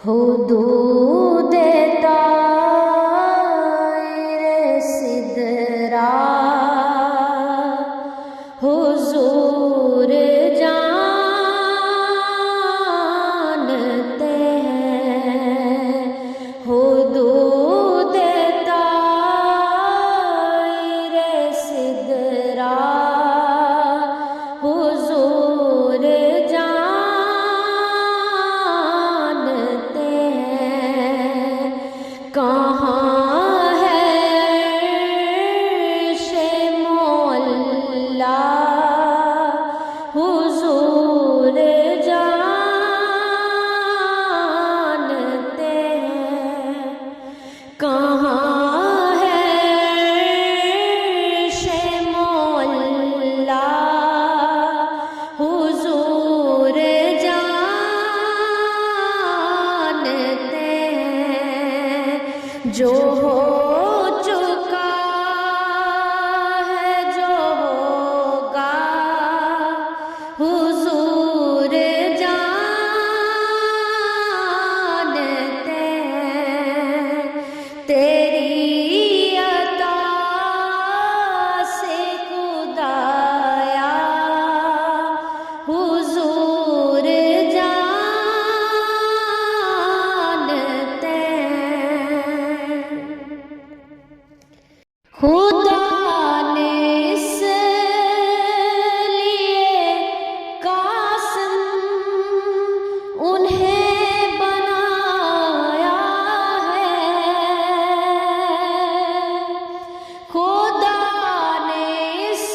حدود دائر سدرا حضور جانتے ہیں، حدود دائر سدرا حضور جانتے ہیں، کہاں ہے عرش مولا حضور جانتے ہیں، کہاں ہے عرش مولا حضور جانتے ہیں، جو ہو چکا ہے جو ہوگا حضور جانتے ہیں، تیری عطا سے خدایا حضور جانتے ہیں، خدا نے اس لیے قاسم انہیں بنایا ہے، خدا نے اس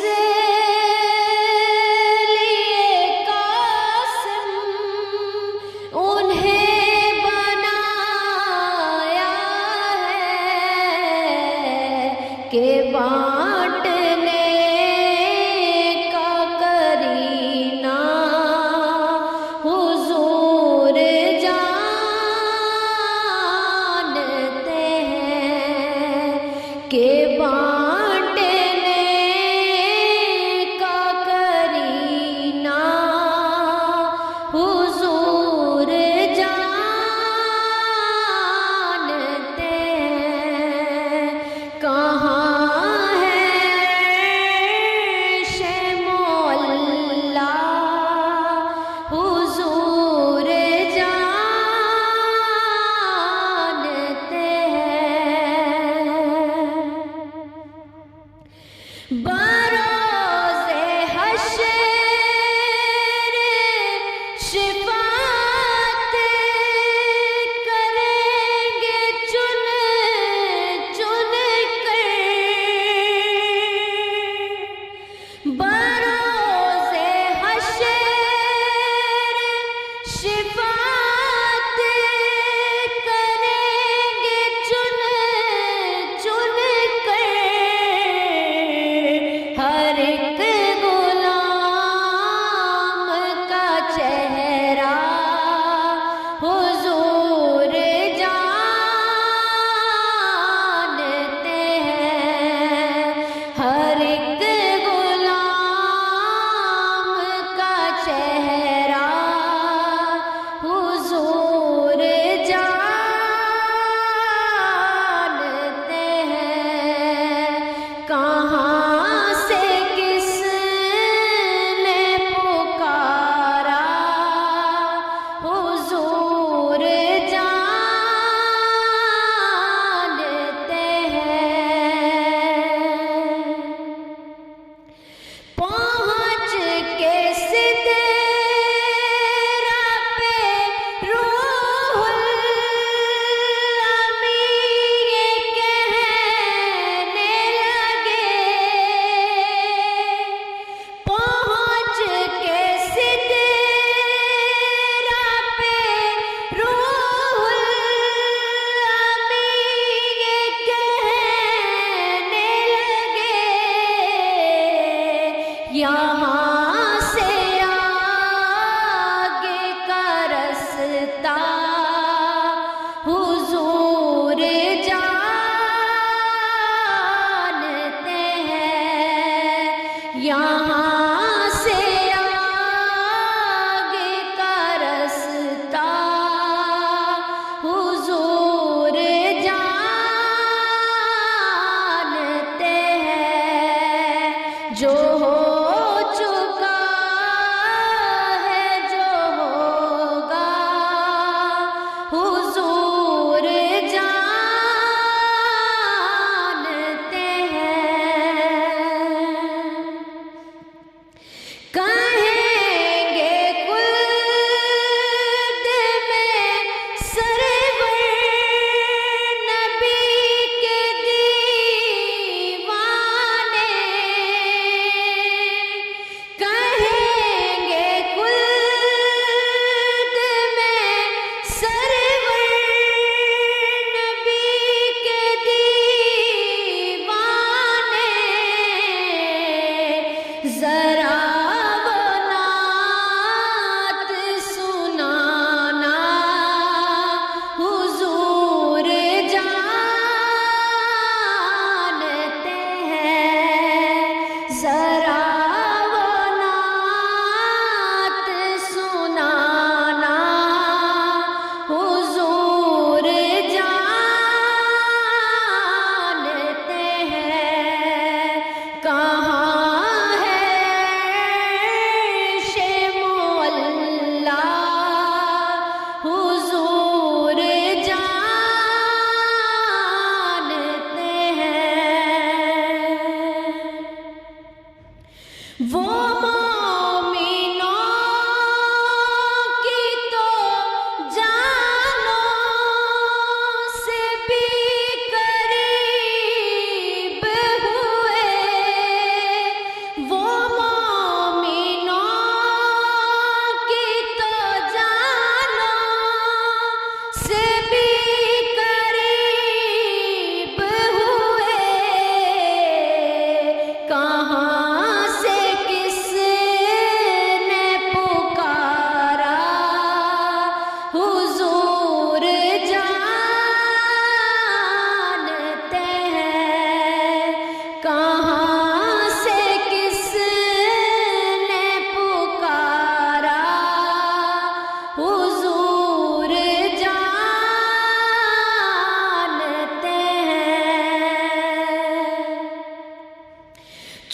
لیے قاسم انہیں بنایا ہے کہ بانٹنے کا کرینہ حضور جانتے ہیں، کہ بانٹنے کا کرینہ حضور جانتے ہیں، کہاں ہے عرش مولا حضور جانتے ہیں، بروز حشر شفاعت کریں گے چن چن کر، بروز حشر شفاعت کریں گے چن چن کر، ہر ایک غلام کا چہرہ حضور جانتے ہیں، ہر ایک غلام کا چہرہ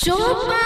چھپا